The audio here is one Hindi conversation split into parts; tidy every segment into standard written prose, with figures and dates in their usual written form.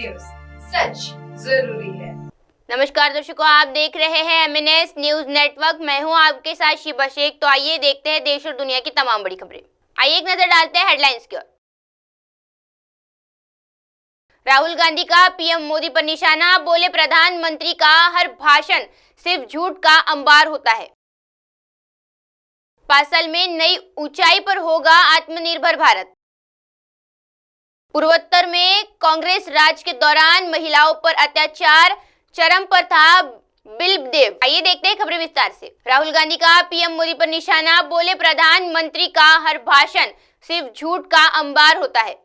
न्यूज, सच जरूरी है। नमस्कार दर्शकों, आप देख रहे हैं MNS न्यूज नेटवर्क। मैं हूं आपके साथ शिबा शेख। तो आइए देखते हैं देश और दुनिया की तमाम बड़ी खबरें। आइए एक नजर डालते हैं हेडलाइंस की ओर। राहुल गांधी का पीएम मोदी पर निशाना, बोले प्रधानमंत्री का हर भाषण सिर्फ झूठ का अंबार होता है। 5 साल में नई ऊंचाई पर होगा आत्मनिर्भर भारत। पूर्वोत्तर में कांग्रेस राज के दौरान महिलाओं पर अत्याचार चरम पर था, बिलदेव। आइए देखते हैं खबरें विस्तार से। राहुल गांधी का पीएम मोदी पर निशाना, बोले प्रधानमंत्री का हर भाषण सिर्फ झूठ का अंबार होता है।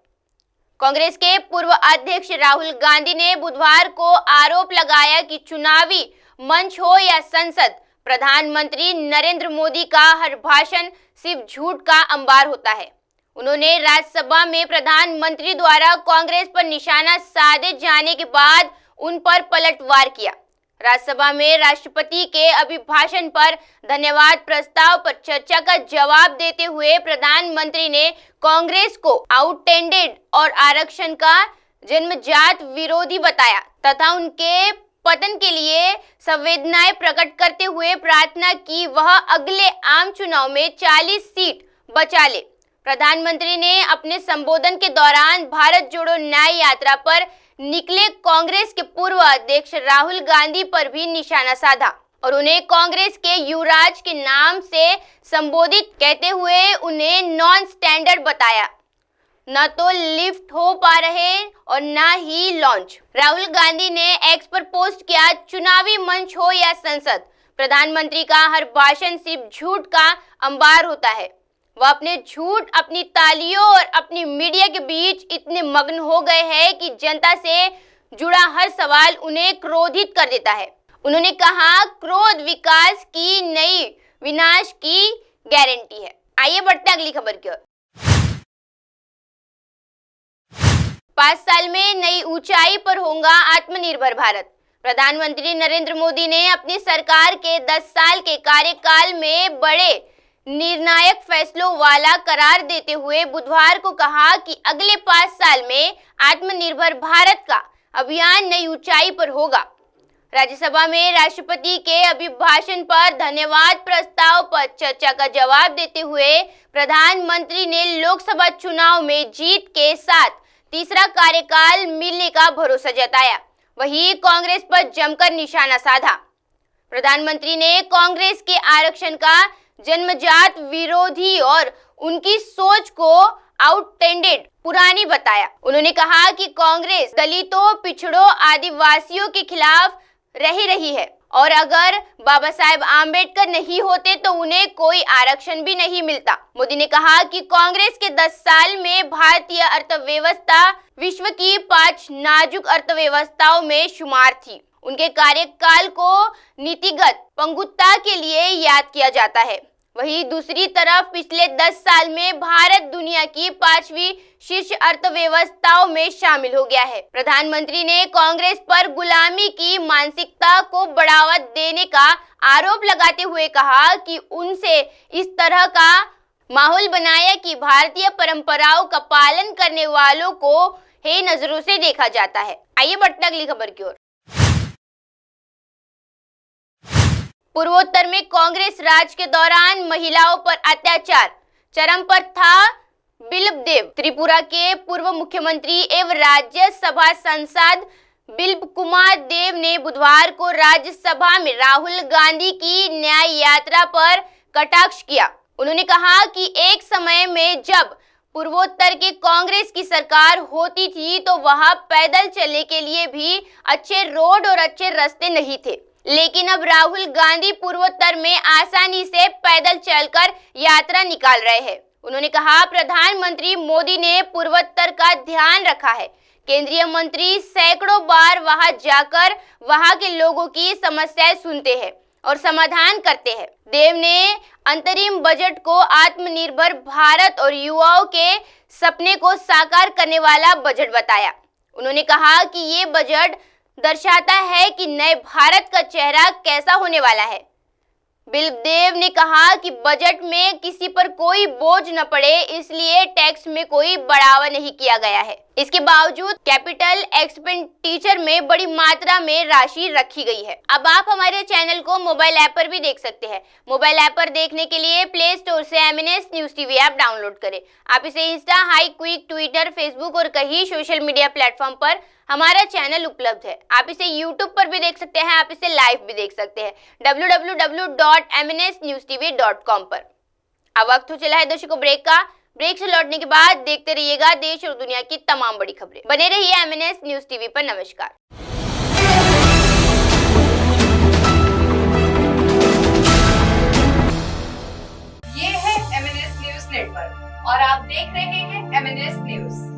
कांग्रेस के पूर्व अध्यक्ष राहुल गांधी ने बुधवार को आरोप लगाया कि चुनावी मंच हो या संसद, प्रधानमंत्री नरेंद्र मोदी का हर भाषण सिर्फ झूठ का अंबार होता है। उन्होंने राज्यसभा में प्रधानमंत्री द्वारा कांग्रेस पर निशाना साधे जाने के बाद उन पर पलटवार किया। राज्यसभा में राष्ट्रपति के अभिभाषण पर धन्यवाद प्रस्ताव पर चर्चा का जवाब देते हुए प्रधानमंत्री ने कांग्रेस को आउटडेटेड और आरक्षण का जन्मजात विरोधी बताया तथा उनके पतन के लिए संवेदनाएं प्रकट करते हुए प्रार्थना की वह अगले आम चुनाव में 40 सीट बचा ले। प्रधानमंत्री ने अपने संबोधन के दौरान भारत जोड़ो न्याय यात्रा पर निकले कांग्रेस के पूर्व अध्यक्ष राहुल गांधी पर भी निशाना साधा और उन्हें कांग्रेस के युवराज के नाम से संबोधित कहते हुए उन्हें नॉन स्टैंडर्ड बताया। न तो लिफ्ट हो पा रहे और न ही लॉन्च। राहुल गांधी ने एक्स पर पोस्ट किया, चुनावी मंच हो या संसद, प्रधानमंत्री का हर भाषण सिर्फ झूठ का अंबार होता है। वह अपने झूठ, अपनी तालियों और अपनी मीडिया के बीच इतने मग्न हो गए हैं कि जनता से जुड़ा हर सवाल उन्हें क्रोधित कर देता है। उन्होंने कहा, क्रोध विकास की नई विनाश की गारंटी है। आइए बढ़ते अगली खबर की ओर। 5 साल में नई ऊंचाई पर होगा आत्मनिर्भर भारत। प्रधानमंत्री नरेंद्र मोदी ने अपनी सरकार के 10 साल के कार्यकाल में बड़े निर्णायक फैसलों वाला करार देते हुए बुधवार को कहा कि अगले 5 साल में आत्मनिर्भर भारत का अभियान नई ऊंचाई पर होगा। राज्यसभा में राष्ट्रपति के अभिभाषण पर धन्यवाद प्रस्ताव पर चर्चा का जवाब देते हुए प्रधानमंत्री ने लोकसभा चुनाव में जीत के साथ तीसरा कार्यकाल मिलने का भरोसा जताया। वहीं कांग्रेस पर जमकर निशाना साधा। प्रधानमंत्री ने कांग्रेस के आरक्षण का जन्मजात विरोधी और उनकी सोच को आउटडेटेड पुरानी बताया। उन्होंने कहा कि कांग्रेस दलितों, पिछड़ों, आदिवासियों के खिलाफ रही है और अगर बाबा साहेब आम्बेडकर नहीं होते तो उन्हें कोई आरक्षण भी नहीं मिलता। मोदी ने कहा कि कांग्रेस के 10 साल में भारतीय अर्थव्यवस्था विश्व की 5 नाजुक अर्थव्यवस्थाओं में शुमार थी। उनके कार्यकाल को नीतिगत पंगुत्ता के लिए याद किया जाता है। वहीं दूसरी तरफ पिछले 10 साल में भारत दुनिया की 5वीं शीर्ष अर्थव्यवस्थाओं में शामिल हो गया है। प्रधानमंत्री ने कांग्रेस पर गुलामी की मानसिकता को बढ़ावा देने का आरोप लगाते हुए कहा कि उनसे इस तरह का माहौल बनाया कि भारतीय परंपराओं का पालन करने वालों को हे नजरों से देखा जाता है। आइए बढ़ते अगली खबर की ओर। पूर्वोत्तर में कांग्रेस राज के दौरान महिलाओं पर अत्याचार चरम पर था, बिलदेव। त्रिपुरा के पूर्व मुख्यमंत्री एवं राज्यसभा सांसद बिप्लब कुमार देव ने बुधवार को राज्यसभा में राहुल गांधी की न्याय यात्रा पर कटाक्ष किया। उन्होंने कहा कि एक समय में जब पूर्वोत्तर के कांग्रेस की सरकार होती थी तो वहां पैदल चलने के लिए भी अच्छे रोड और अच्छे रास्ते नहीं थे, लेकिन अब राहुल गांधी पूर्वोत्तर में आसानी से पैदल चलकर यात्रा निकाल रहे हैं। उन्होंने कहा, प्रधानमंत्री मोदी ने पूर्वोत्तर का ध्यान रखा है। केंद्रीय मंत्री सैकड़ों बार वहां जाकर वहां के लोगों की समस्याएं सुनते हैं और समाधान करते हैं। देव ने अंतरिम बजट को आत्मनिर्भर भारत और युवाओं के सपने को साकार करने वाला बजट बताया। उन्होंने कहा कि ये बजट दर्शाता है कि नए भारत का चेहरा कैसा होने वाला है। बिलदेव ने कहा कि बजट में किसी पर कोई बोझ न पड़े, इसलिए टैक्स में कोई बढ़ावा नहीं किया गया है। इसके बावजूद कैपिटल एक्सपेंडिचर में बड़ी मात्रा में राशि रखी गई है। अब आप हमारे चैनल को मोबाइल ऐप पर भी देख सकते हैं। मोबाइल ऐप पर देखने के लिए प्ले स्टोर से MNS news TV app download करें। आप इसे Insta, high quick, Twitter, Facebook और कई सोशल मीडिया प्लेटफॉर्म पर हमारा चैनल उपलब्ध है। आप इसे यूट्यूब पर भी देख सकते हैं, आप इसे लाइव भी देख सकते हैं www.mnsnewstv.com पर। अब वक्त हो चला है दर्शकों ब्रेक का। ब्रेक से लौटने के बाद देखते रहिएगा देश और दुनिया की तमाम बड़ी खबरें। बने रहिए MNS न्यूज टीवी पर। नमस्कार। ये है MNS न्यूज नेटवर्क और आप देख रहे हैं MNS न्यूज।